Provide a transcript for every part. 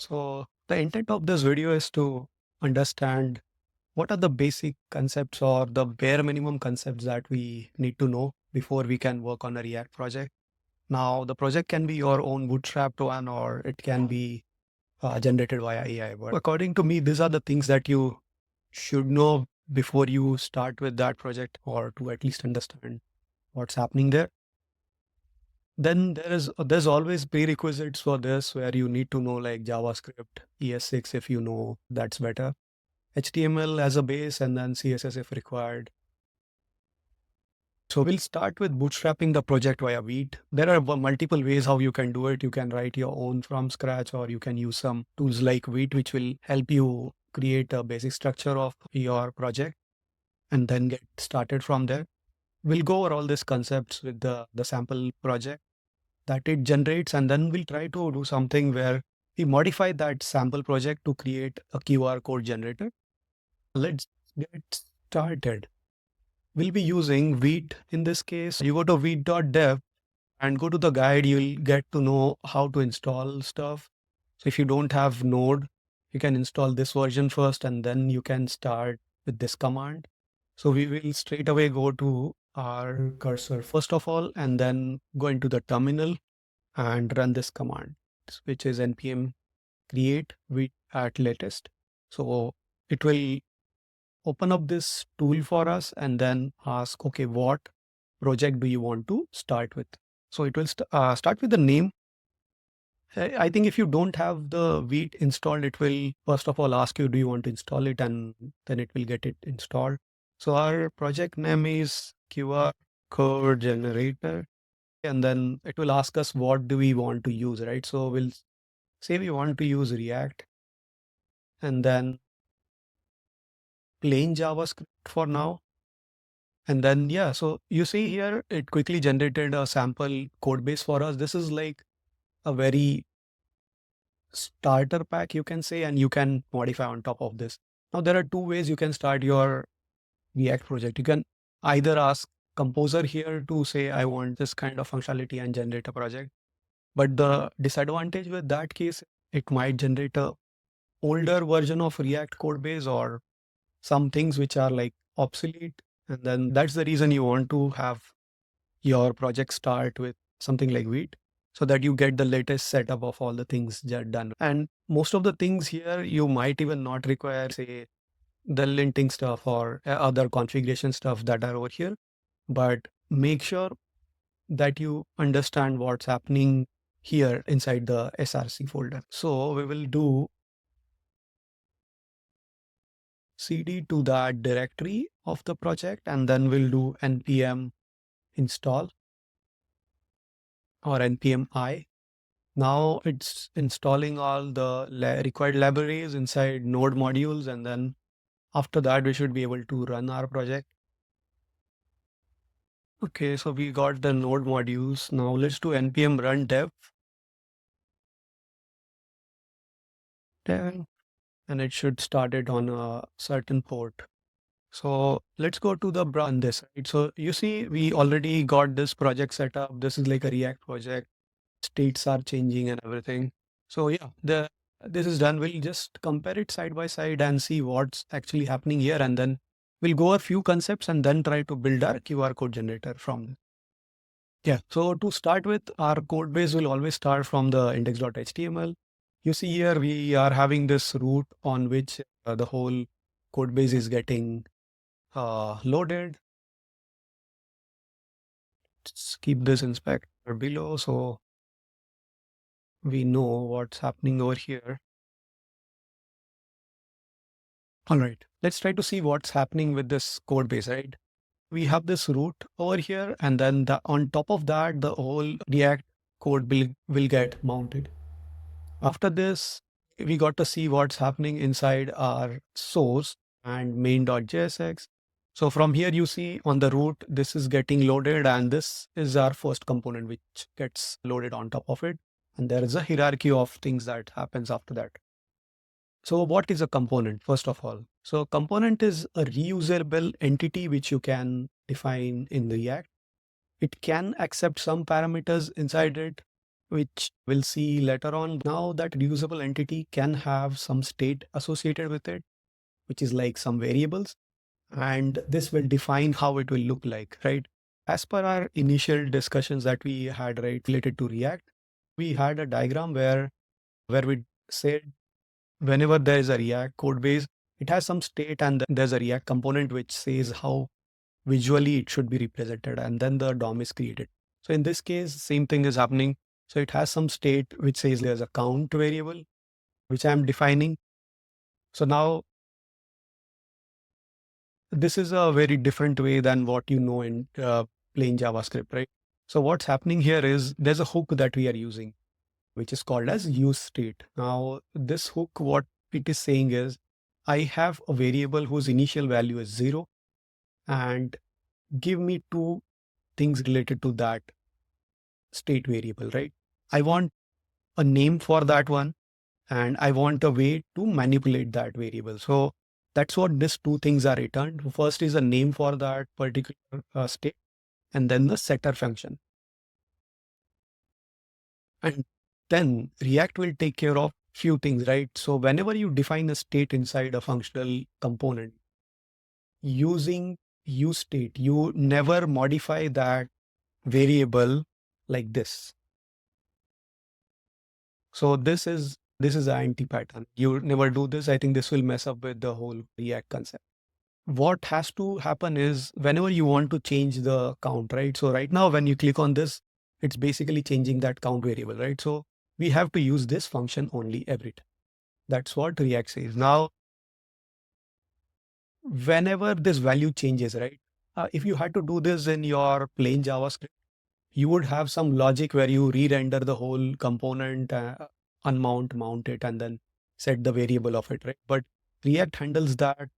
So the intent of this video is to understand what are the basic concepts or the bare minimum concepts that we need to know before we can work on a React project. Now, the project can be your own bootstrapped one or it can be generated via AI. But according to me, these are the things that you should know before you start with that project or to at least understand what's happening there. Then there's always prerequisites for this where you need to know like JavaScript ES6 if you know that's better. HTML as a base and then CSS if required. So we'll start with bootstrapping the project via Vite. There are multiple ways how you can do it. You can write your own from scratch or you can use some tools like Vite which will help you create a basic structure of your project and then get started from there. We'll go over all these concepts with the sample project that it generates, and then we'll try to do something where we modify that sample project to create a QR code generator. Let's get started. We'll be using Vite in this case. You go to vite.dev and go to the guide, you'll get to know how to install stuff. So if you don't have Node, you can install this version first and then you can start with this command. So we will straight away go to our cursor first of all, and then go into the terminal and run this command, which is npm create Vite at latest. So it will open up this tool for us and then ask, okay, what project do you want to start with? So it will start with the name. I think if you don't have the Vite installed, it will first of all ask you, do you want to install it? And then it will get it installed. So our project name is QR code generator. And then it will ask us, what do we want to use, right? So we'll say we want to use React and then plain JavaScript for now. And then, yeah, so you see here, it quickly generated a sample code base for us. This is like a very starter pack, you can say, and you can modify on top of this. Now, there are two ways you can start your React project. You can either ask Composer here to say, I want this kind of functionality and generate a project. But the disadvantage with that case, it might generate a older version of React code base or some things which are like obsolete. And then that's the reason you want to have your project start with something like Vite so that you get the latest setup of all the things that are done. And most of the things here, you might even not require, say, the linting stuff or other configuration stuff that are over here. But make sure that you understand what's happening here inside the src folder. So we will do cd to that directory of the project, and then we'll do npm install or npm I. Now it's installing all the required libraries inside node modules, and then after that we should be able to run our project. Okay, so we got the node modules. Now let's do npm run dev. And it should start it on a certain port. So let's go to the browser this, right? So you see, we already got this project set up. This is like a React project. States are changing and everything. So yeah, this is done. We'll just compare it side by side and see what's actually happening here. And then we'll go a few concepts and then try to build our QR code generator from this. Yeah, so to start with, our code base will always start from the index.html. You see here, we are having this route on which the whole code base is getting loaded. Let's keep this inspector below so we know what's happening over here. All right, let's try to see what's happening with this code base, right? We have this route over here, and then on top of that, the whole React code will get mounted. After this, we got to see what's happening inside our source and main.jsx. So from here, you see on the root, this is getting loaded, and this is our first component which gets loaded on top of it. And there is a hierarchy of things that happens after that. So what is a component, first of all? So component is a reusable entity which you can define in the React. It can accept some parameters inside it, which we'll see later on. Now that reusable entity can have some state associated with it, which is like some variables, and this will define how it will look like, right? As per our initial discussions that we had, right, related to React, we had a diagram where we said whenever there is a React code base, it has some state and there's a React component which says how visually it should be represented, and then the DOM is created. So in this case, same thing is happening. So it has some state which says there's a count variable, which I'm defining. So now this is a very different way than what you know in plain JavaScript, right? So what's happening here is there's a hook that we are using, which is called as useState. Now this hook, what it is saying is, I have a variable whose initial value is 0, and give me two things related to that state variable, right? I want a name for that one, and I want a way to manipulate that variable. So that's what these two things are returned. First is a name for that particular state, and then the setter function. And then React will take care of few things, right? So whenever you define a state inside a functional component using useState, you never modify that variable like this. So this is an anti-pattern. You never do this. I think this will mess up with the whole React concept. What has to happen is whenever you want to change the count, right? So right now, when you click on this, it's basically changing that count variable, right? So we have to use this function only every time. That's what React says. Now, whenever this value changes, right? If you had to do this in your plain JavaScript, you would have some logic where you re-render the whole component, unmount, mount it, and then set the variable of it, right? But React handles that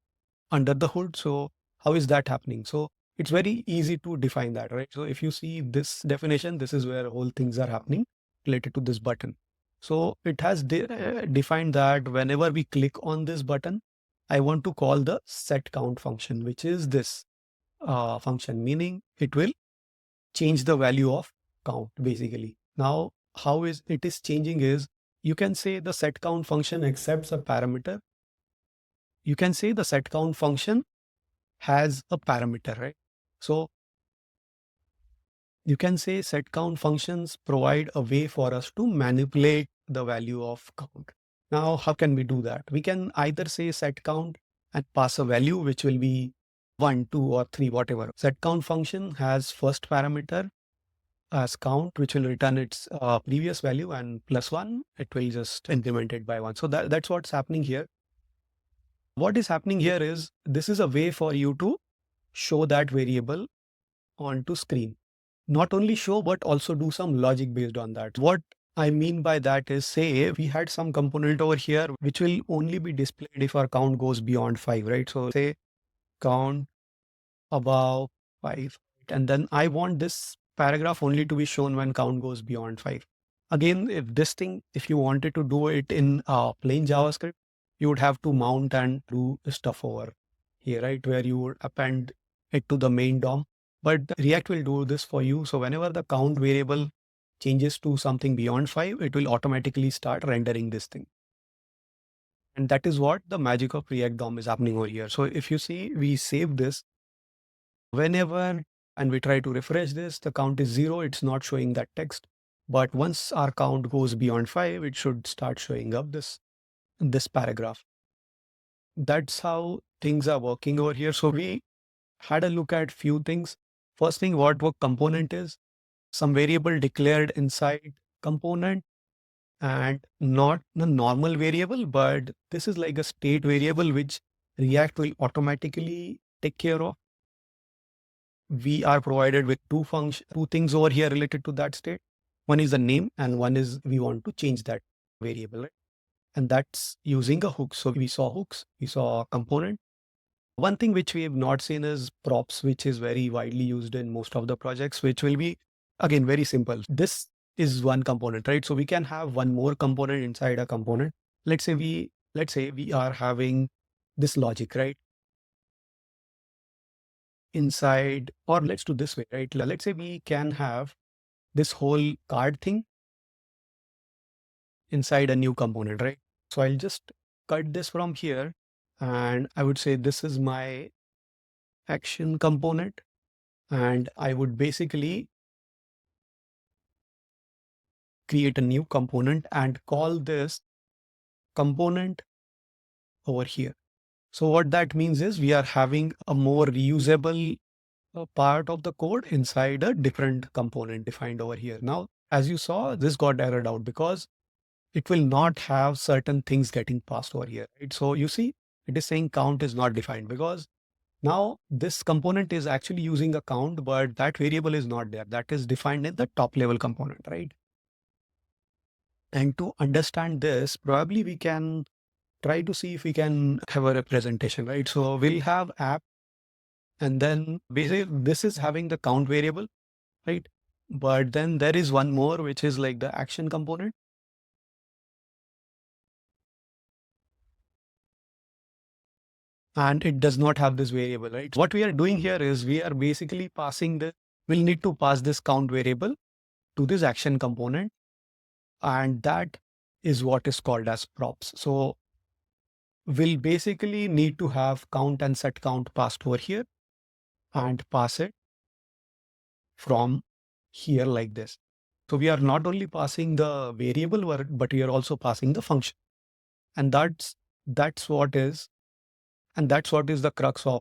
under the hood. So how is that happening? So it's very easy to define that, right? So if you see this definition, this is where whole things are happening related to this button. So it has defined that whenever we click on this button, I want to call the set count function, which is this function, meaning it will change the value of count basically. Now, how is it is changing is, you can say the set count function accepts a parameter. You can say the set count function has a parameter, right? So you can say set count functions provide a way for us to manipulate the value of count. Now, how can we do that? We can either say set count and pass a value which will be 1, 2, or 3, whatever. Set count function has first parameter as count, which will return its previous value, and +1, it will just increment it by 1. So that's what's happening here. What is happening here is, this is a way for you to show that variable onto screen. Not only show, but also do some logic based on that. What I mean by that is, say we had some component over here which will only be displayed if our count goes beyond 5, right? So say count above 5, and then I want this paragraph only to be shown when count goes beyond 5. Again, if you wanted to do it in plain JavaScript, you would have to mount and do stuff over here, right? Where you would append it to the main DOM. But React will do this for you. So whenever the count variable changes to something beyond 5, it will automatically start rendering this thing. And that is what the magic of React DOM is happening over here. So if you see, we save this. Whenever and we try to refresh this, the count is 0. It's not showing that text. But once our count goes beyond 5, it should start showing up this paragraph. That's how things are working over here. So we had a look at few things. First thing, what component is. Some variable declared inside component, and not a normal variable, but this is like a state variable which React will automatically take care of. We are provided with two things over here related to that state. One is the name, and one is we want to change that variable, right? And that's using a hook. So we saw hooks, we saw a component. One thing which we have not seen is props, which is very widely used in most of the projects, which will be, again, very simple. This is one component, right? So we can have one more component inside a component. Let's say we are having this logic, right? Inside, or let's do this way, right? Let's say we can have this whole card thing, inside a new component, right? So I'll just cut this from here, and I would say this is my action component, and I would basically create a new component and call this component over here. So what that means is we are having a more reusable part of the code inside a different component defined over here. Now, as you saw, this got errored out because it will not have certain things getting passed over here, right? So you see, it is saying count is not defined because now this component is actually using a count, but that variable is not there. That is defined in the top level component, right? And to understand this, probably we can try to see if we can have a representation, right? So we'll have app, and then basically this is having the count variable, right? But then there is one more, which is like the action component. And it does not have this variable, right? What we are doing here is we are basically passing the, we'll need to pass this count variable to this action component. And that is what is called as props. So we'll basically need to have count and set count passed over here and pass it from here like this. So we are not only passing the variable word, but we are also passing the function. And that's what is, and that's what is the crux of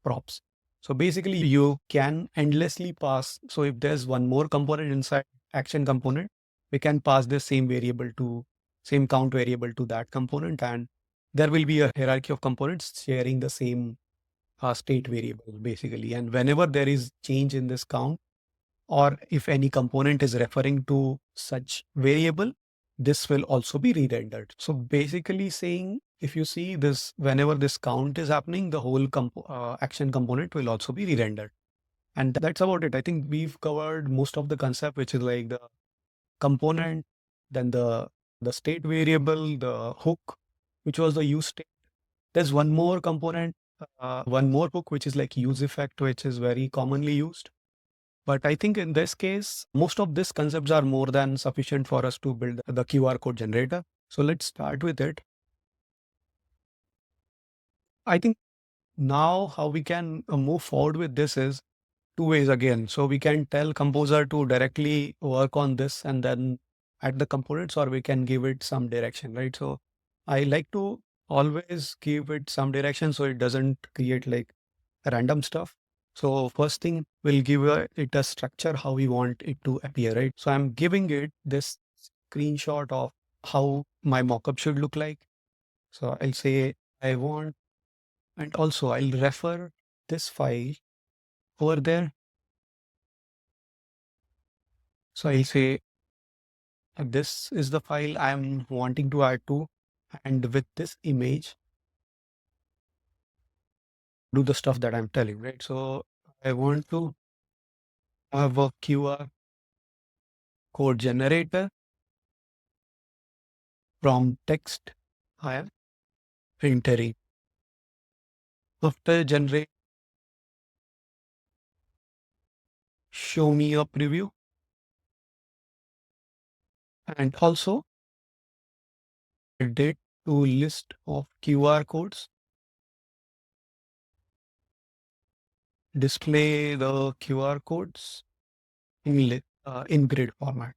props. So basically you can endlessly pass. So if there's one more component inside action component, we can pass the same variable to same count variable to that component. And there will be a hierarchy of components sharing the same state variable basically. And whenever there is change in this count, or if any component is referring to such variable, this will also be re-rendered. So basically saying, if you see this, whenever this count is happening, the whole action component will also be re-rendered. And that's about it. I think we've covered most of the concept, which is like the component, then the state variable, the hook, which was the use state. There's one more component, one more hook, which is like useEffect, which is very commonly used. But I think in this case, most of these concepts are more than sufficient for us to build the QR code generator. So let's start with it. I think now how we can move forward with this is two ways again. So we can tell composer to directly work on this and then add the components, or we can give it some direction, right? So I like to always give it some direction so it doesn't create like random stuff. So first thing, we'll give it a structure, how we want it to appear, right? So I'm giving it this screenshot of how my mockup should look like. So I'll say I want, and also I'll refer this file over there. So I'll say this is the file I'm wanting to add to, and with this image, do the stuff that I'm telling, right? So I want to have a QR code generator from text I am entering. After generate, show me a preview, and also date to list of QR codes. Display the QR codes in grid format,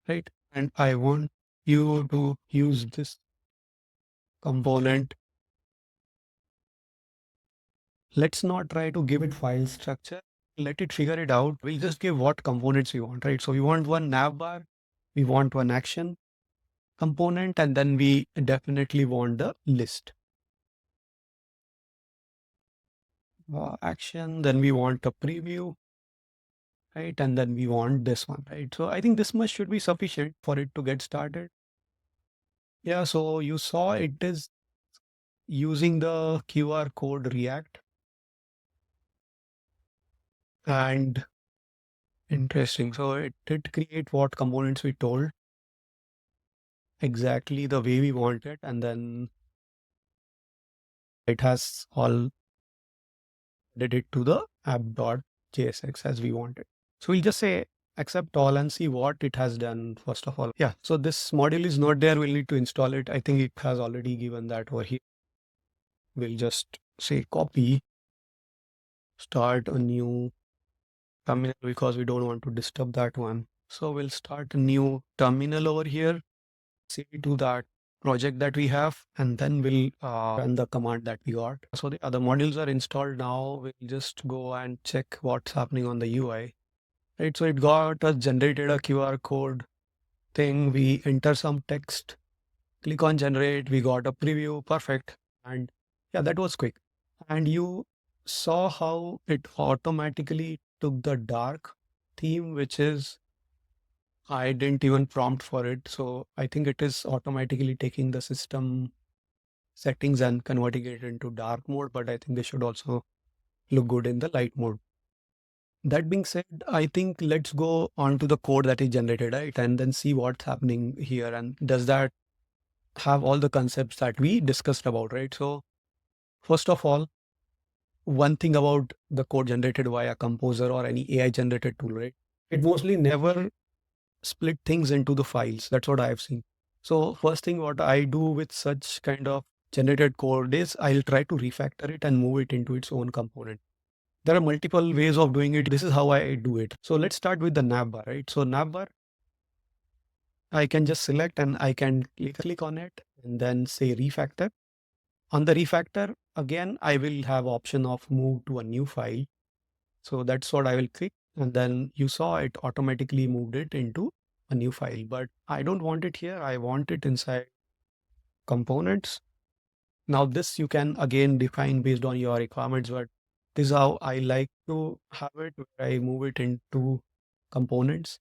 right? And I want you to use this component. Let's not try to give it file structure. Let it figure it out. We'll just give what components we want, right? So we want one nav bar, we want one action component, and then we definitely want the list. Action, then we want a preview, right? And then we want this one, right? So I think this much should be sufficient for it to get started. Yeah, so you saw it is using the QR code React. And interesting. So it did create what components we told exactly the way we want it. And then it has all did it to the app.jsx as we wanted. So we'll just say accept all and see what it has done first of all. Yeah, so this module is not there. We'll need to install it. I think it has already given that over here. We'll just say copy, start a new terminal because we don't want to disturb that one. So we'll start a new terminal over here, say to that project that we have, and then we'll run the command that we got. So the other modules are installed now. We'll just go and check what's happening on the UI. Right, so it got us generated a QR code thing. We enter some text, click on generate, we got a preview, perfect. And yeah, that was quick. And you saw how it automatically took the dark theme, which is, I didn't even prompt for it. So I think it is automatically taking the system settings and converting it into dark mode, but I think they should also look good in the light mode. That being said, I think let's go on to the code that is generated, right? And then see what's happening here. And does that have all the concepts that we discussed about, right? So first of all, one thing about the code generated via Composer or any AI generated tool, right? It mostly never split things into the files. That's what I have seen. So first thing what I do with such kind of generated code is I'll try to refactor it and move it into its own component. There are multiple ways of doing it. This is how I do it. So let's start with the navbar, right? So navbar, I can just select and I can click on it and then say refactor. On the refactor, again, I will have option of move to a new file. So that's what I will click. And then you saw it automatically moved it into a new file, but I don't want it here. I want it inside components. Now this you can again define based on your requirements, but this is how I like to have it, where I move it into components.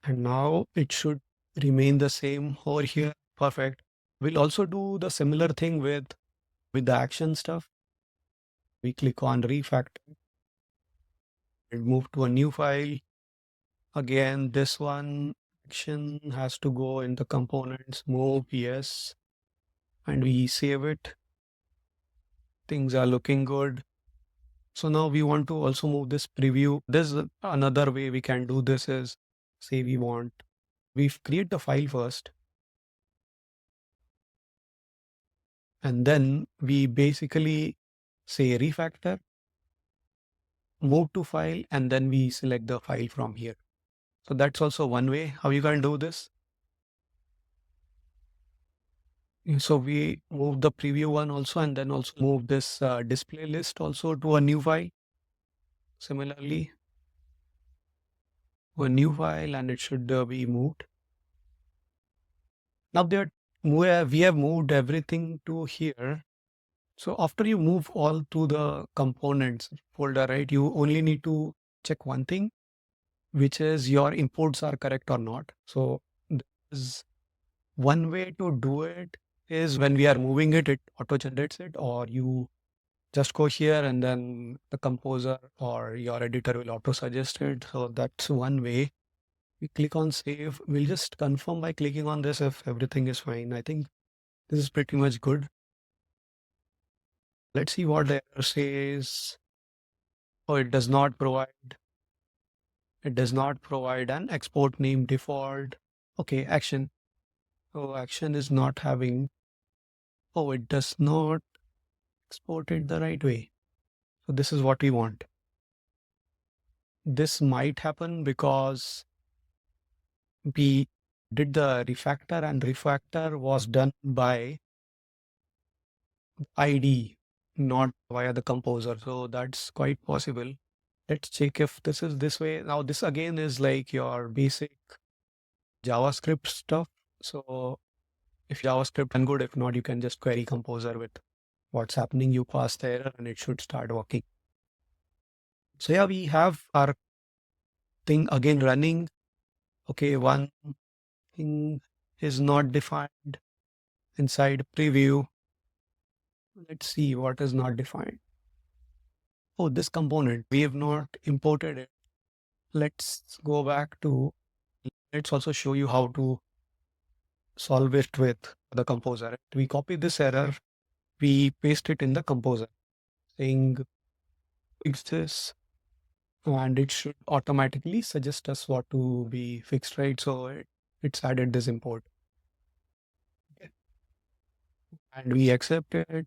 And now it should remain the same over here. Perfect. We'll also do the similar thing with the action stuff. We click on refactor and move to a new file. Again, this one action has to go in the components, move, yes, and we save it. Things are looking good. So now we want to also move this preview. This is another way we can do this is, say we create the file first, and then we basically say refactor, move to file, and then we select the file from here. So that's also one way how you can do this. So we move the preview one also, and then also move this display list also to a new file. Similarly, a new file, and it should be moved. Now we have moved everything to here. So after you move all to the components folder, right, you only need to check one thing, which is your imports are correct or not. So this one way to do it is when we are moving it, it auto generates it, or you just go here and then the composer or your editor will auto suggest it. So that's one way. We click on save. We'll just confirm by clicking on this if everything is fine. I think this is pretty much good. Let's see what the error says. Oh, it does not provide an export name default. Okay, action. Oh, action is not having. Oh, it does not export it the right way. So this is what we want. This might happen because we did the refactor, and refactor was done by ID, not via the composer. So that's quite possible. Let's check if this is this way. Now this again is like your basic JavaScript stuff. So if JavaScript and good, if not, you can just query composer with what's happening. You pass the error and it should start working. So yeah, we have our thing again running. Okay, one thing is not defined inside preview. Let's see what is not defined. Oh, this component, we have not imported it. Let's go back to, let's also show you how to solve it with the composer. We copy this error, we paste it in the composer saying fix this. and it should automatically suggest us what to be fixed, right? So it's added this import and we accept it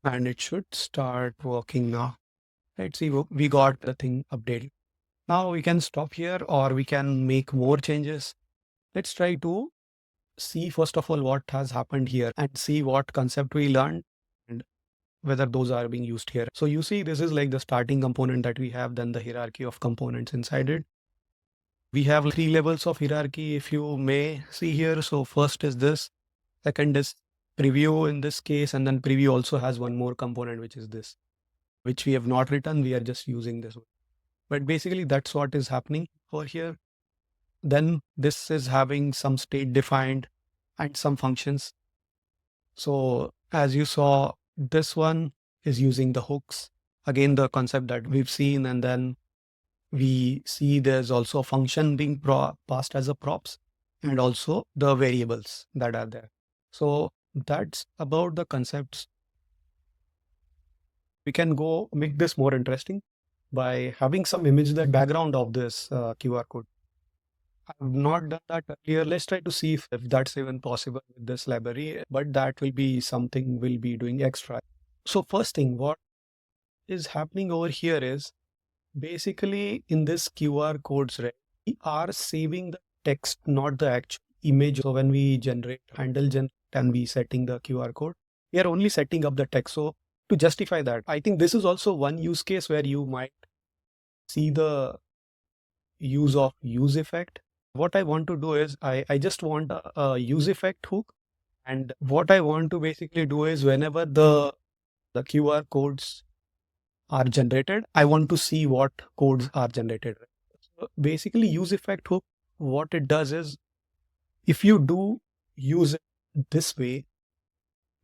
and it should start working now. Let's see, we got the thing updated. Now we can stop here or we can make more changes. Let's try to see first of all what has happened here and see what concept we learned and whether those are being used here. So you see, this is like the starting component that we have, then the hierarchy of components inside it. We have 3 levels of hierarchy, if you may see here. So first is this, second is preview in this case, and then preview also has one more component, which is this, which we have not written. We are just using this one. But basically that's what is happening over here. Then this is having some state defined and some functions. So as you saw, this one is using the hooks. Again, the concept that we've seen, and then we see there's also a function being passed as a props and also the variables that are there. So that's about the concepts. We can go make this more interesting by having some image that background of this QR code. I've not done that earlier. Let's try to see if that's even possible with this library, but that will be something we'll be doing extra. So first thing, what is happening over here is basically in this QR codes, right, we are saving the text, not the actual image. So when we generate handle generate and we setting the QR code, we are only setting up the text. So to justify that, I think this is also one use case where you might see the use of useEffect. What I want to do is I just want a useEffect hook. And what I want to basically do is whenever the QR codes are generated, I want to see what codes are generated. So basically useEffect hook, what it does is if you do use it this way,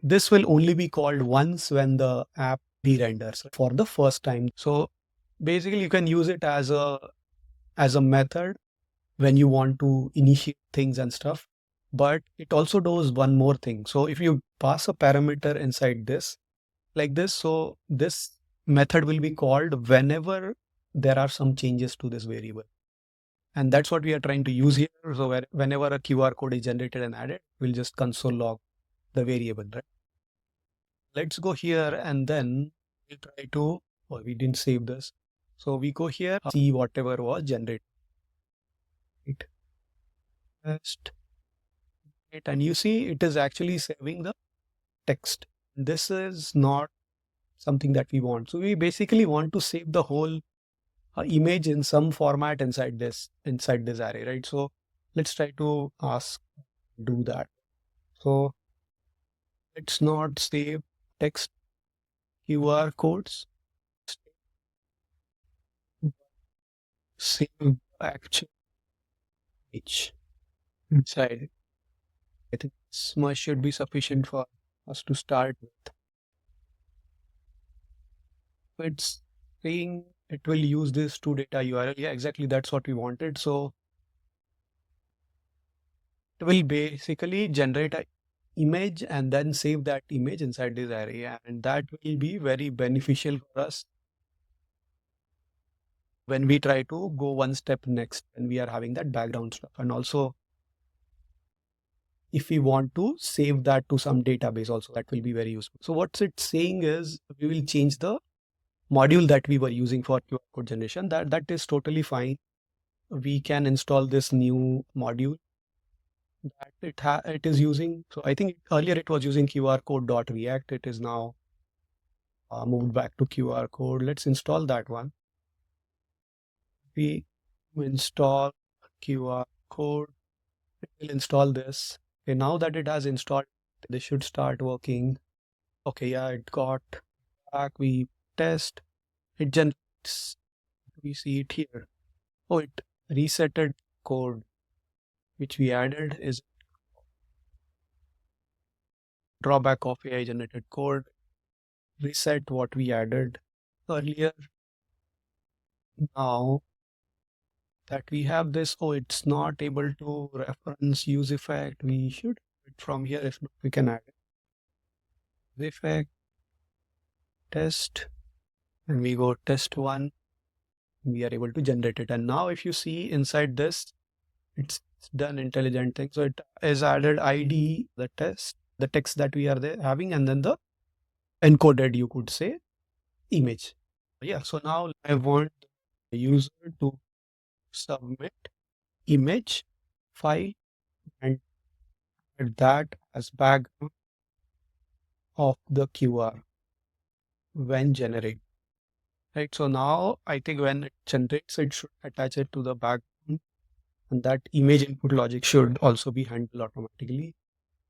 this will only be called once when the app re-renders for the first time. So basically you can use it as a method when you want to initiate things and stuff, but it also does one more thing. So if you pass a parameter inside this like this, so this method will be called whenever there are some changes to this variable. And that's what we are trying to use here. So whenever a QR code is generated and added, we'll just console log the variable, right? Let's go here and then we'll try to, oh, we didn't save this. So we go here, see whatever was generated. Test it, and you see it is actually saving the text. This is not something that we want. So we basically want to save the whole image in some format inside this array, right? So let's try to do that. So let's not save text QR codes, save actual image inside. I think this much should be sufficient for us to start with. It's saying it will use this to data URL. Yeah, exactly. That's what we wanted. So it will basically generate an image and then save that image inside this array. And that will be very beneficial for us when we try to go one step next and we are having that background stuff. And also, if we want to save that to some database also, that will be very useful. So what's it saying is we will change the module that we were using for QR code generation. That is totally fine. We can install this new module that it is using. So I think earlier it was using QR code.react. It is now moved back to QR code. Let's install that one. We install QR code. It will install this. Okay, now that it has installed, this should start working. Okay, yeah, it got back. We test. It generates. We see it here. Oh, it resetted code which we added is drawback of AI generated code. Reset what we added earlier. Now that we have this, oh, it's not able to reference useEffect. We should do it from here. If not, we can add it. Effect test, and we go test one. we are able to generate it. And now if you see inside this, it's done intelligent thing. So it is added ID, the text that we are there having, and then the encoded, you could say, image. Yeah, so now I want the user to submit image file and add that as background of the QR when generate. Right, so now I think when it generates, it should attach it to the background, and that image input logic should also be handled automatically.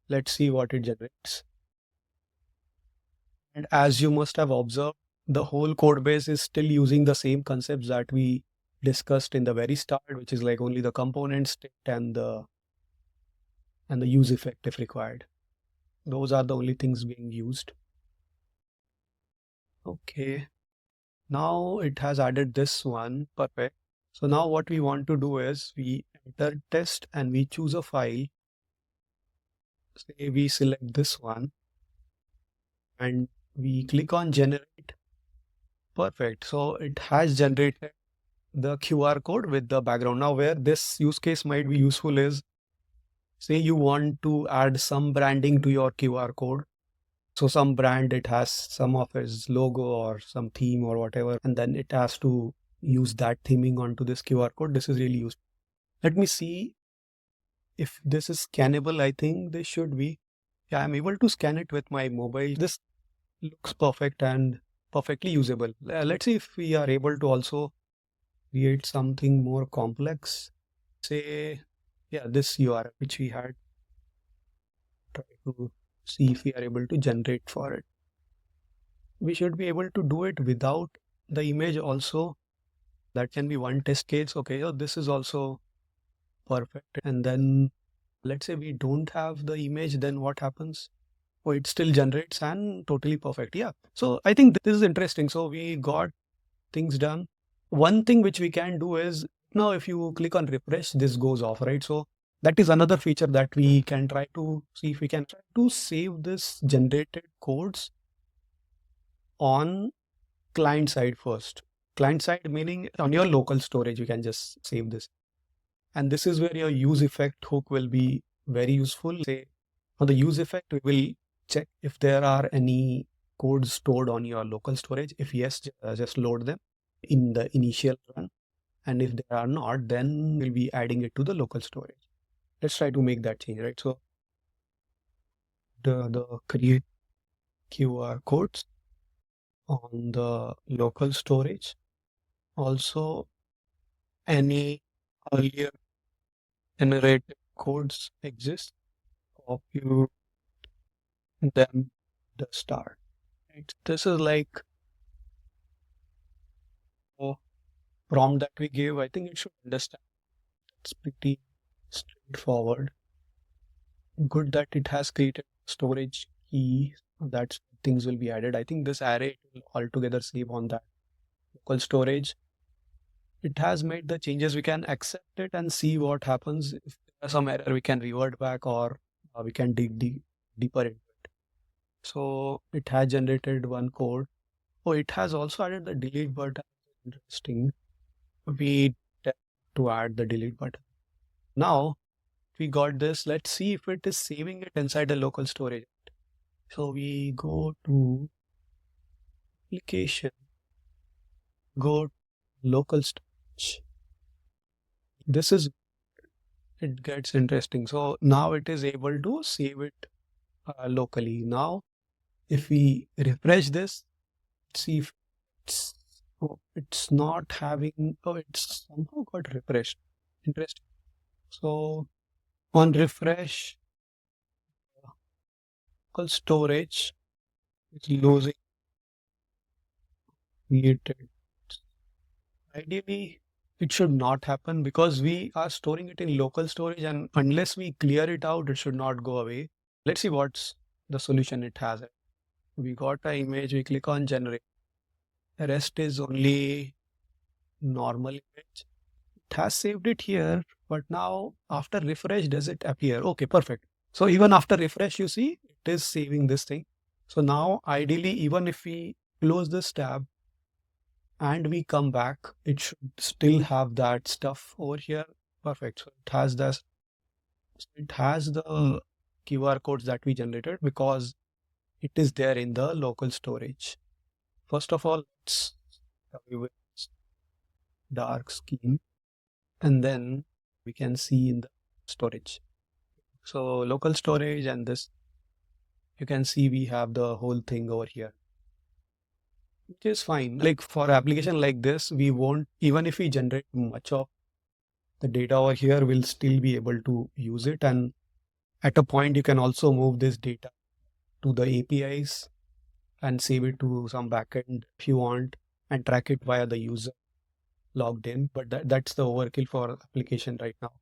Let's see what it generates. And as you must have observed, the whole code base is still using the same concepts that we discussed in the very start, which is like only the component state and the use effect if required. Those are the only things being used. Okay. Now it has added this one. Perfect. So now what we want to do is we enter test and we choose a file. Say we select this one and we click on generate. Perfect. So it has generated the QR code with the background. Now where this use case might be useful is, say you want to add some branding to your QR code. So some brand, it has some of its logo or some theme or whatever, and then it has to use that theming onto this QR code. This is really useful. Let me see if this is scannable. I think this should be. Yeah, I'm able to scan it with my mobile. This looks perfect and perfectly usable. Let's see if we are able to also create something more complex. Say, yeah, this URL which we had. Try to see if we are able to generate for it. We should be able to do it without the image also. That can be one test case. Okay, so this is also perfect. And then let's say we don't have the image, then what happens? Oh, it still generates and totally perfect. Yeah. So I think this is interesting. So we got things done. One thing which we can do is now if you click on refresh, this goes off, right? So that is another feature that we can try to see if we can try to save this generated codes on client side first. Client side meaning on your local storage, you can just save this. And this is where your use effect hook will be very useful. Say on the use effect, we will check if there are any codes stored on your local storage. If yes, just load them in the initial run. And if they are not, then we'll be adding it to the local storage. Let's try to make that change, right? So the create QR codes on the local storage. Also, any earlier generated codes exist, copy them the start. Right? This is like a prompt that we give. I think it should understand. It's pretty straightforward. Good that it has created storage key. That's things will be added. I think this array will altogether save on that local storage. It has made the changes. We can accept it and see what happens. If there's some error, we can revert back or we can dig deeper into it. So it has generated one code. Oh, it has also added the delete button. Interesting. We tend to add the delete button. Now we got this. Let's see if it is saving it inside the local storage. So we go to application, go local storage. This is, it gets interesting. So now it is able to save it locally. Now, if we refresh this, see if it's not having, oh, it's somehow got refreshed. Interesting. So on refresh, local storage, it's losing created. Ideally, it should not happen because we are storing it in local storage, and unless we clear it out, it should not go away. Let's see what's the solution it has. We got an image, we click on generate. The rest is only normal image. It has saved it here, but now after refresh, does it appear? Okay, perfect. So even after refresh, you see, it is saving this thing. So now ideally, even if we close this tab, and we come back, it should still have that stuff over here. Perfect. So it has the QR codes that we generated because it is there in the local storage. First of all, let's start with dark scheme, and then we can see in the storage. So local storage, and this, you can see we have the whole thing over here, which is fine. Like for application like this, we won't, even if we generate much of the data over here, we'll still be able to use it. And at a point, you can also move this data to the APIs and save it to some backend if you want and track it via the user logged in. But that's the overkill for application right now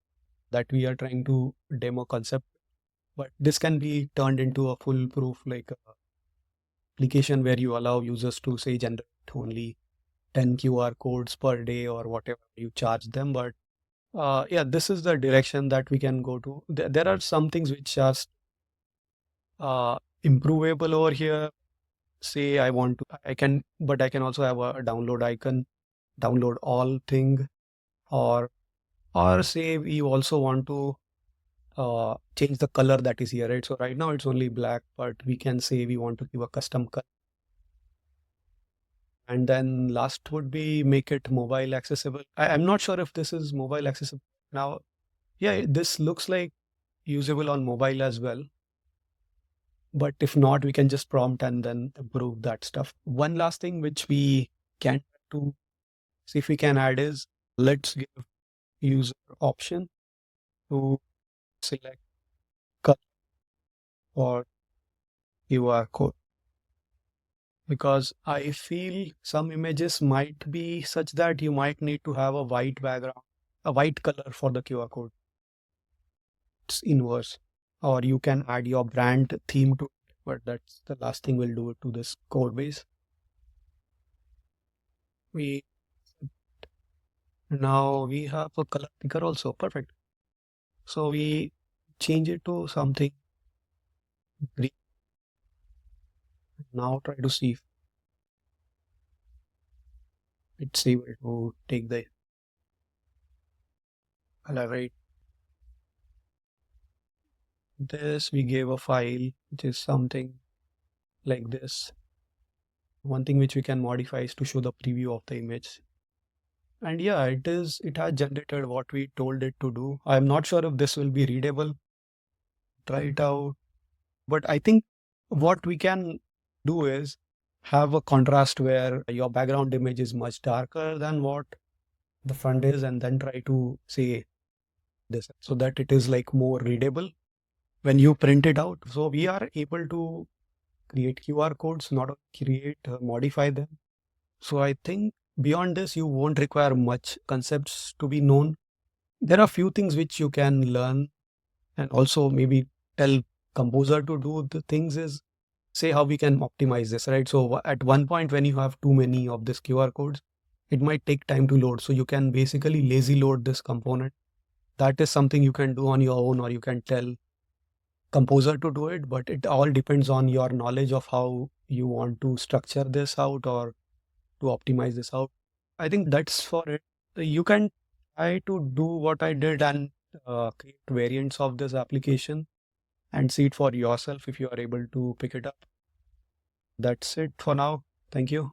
that we are trying to demo concept. But this can be turned into a foolproof like application where you allow users to say generate only 10 QR codes per day or whatever you charge them. But yeah, this is the direction that we can go to. There are some things which are improvable over here. Say I can, but I can also have a download icon, download all thing, or say we also want to change the color that is here, right? So right now it's only black, but we can say we want to give a custom color. And then last would be make it mobile accessible. I'm not sure if this is mobile accessible now. Yeah, this looks like usable on mobile as well. But if not, we can just prompt and then improve that stuff. One last thing which we can to see if we can add is let's give user option to select color or QR code, because I feel some images might be such that you might need to have a white background, a white color for the QR code. It's inverse, or you can add your brand theme to it, but that's the last thing we'll do to this code base. Now we have a color picker also. Perfect. So we change it to something green. Now try to see if it's able to take the color, right. This we gave a file which is something like this. One thing which we can modify is to show the preview of the image. And yeah, it has generated what we told it to do. I'm not sure if this will be readable. Try it out. But I think what we can do is have a contrast where your background image is much darker than what the front is, and then try to say this so that it is like more readable when you print it out. So we are able to create QR codes, not create, modify them. So I think beyond this, you won't require much concepts to be known. There are few things which you can learn and also maybe tell composer to do. The things is say how we can optimize this, right? So at one point when you have too many of these QR codes, it might take time to load. So you can basically lazy load this component. That is something you can do on your own, or you can tell composer to do it, but it all depends on your knowledge of how you want to structure this out or to optimize this out. I think that's for it. You can try to do what I did and create variants of this application and see it for yourself if you are able to pick it up. That's it for now. Thank you.